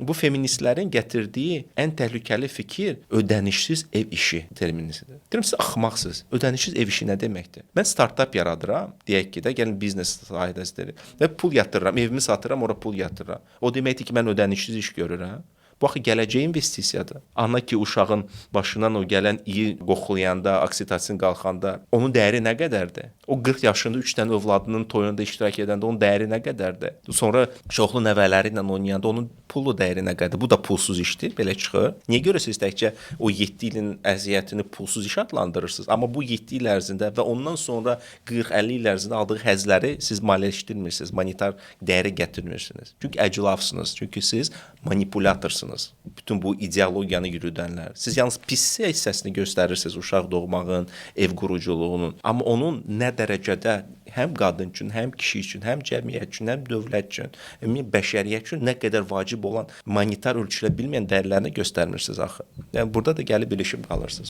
Bu feministlərin gətirdiyi ən təhlükəli fikir ödənişsiz ev işi terminisidir. Deyirəm siz axmaqsınız. Ödənişsiz ev işi nə deməkdir? Mən startap yaradıram, deyək ki də, gəlin biznes sahəsidir və pul yatırıram, evimi satıram, ora pul yatırıram. O deməkdir ki, mən ödənişsiz iş görürəm. Bu axı gələcək investisiyadır. Ana ki, uşağın başından o gələn iyi qoxulayanda, oksitosin qalxanda onun dəyəri nə qədərdir? O 40 yaşında 3 dənə övladının toyunda iştirak edəndə onun dəyəri nə qədərdir? Sonra çoxlu nəvələri ilə oynayanda onun pulu dəyəri nə qədərdir? Bu da pulsuz işdir, belə çıxır. Niyə görə siz təkcə o 7 ilin əziyyətini pulsuz iş adlandırırsınız? Amma bu 7 il ərzində və ondan sonra 40-50 il ərzində aldığı həzləri siz maliyyələşdirmirsiniz, monetar dəyərə gətirmirsiniz. Çünki əclafsınız, çünki siz manipulatorsınuz. Bütün bu ideologiyanı yürüdənlər. Siz yalnız pis hissəsini göstərirsiniz uşaq doğmağın, ev quruculuğunun. Amma onun nə dərəcədə həm qadın üçün, həm kişi üçün, həm cəmiyyət üçün, həm dövlət üçün, ümumiyyətlə bəşəriyyət üçün nə qədər vacib olan monetar ölçülə bilməyən dəyərlərini göstərmirsiniz axı. Yəni burada da gəlib ilişib qalırsınız.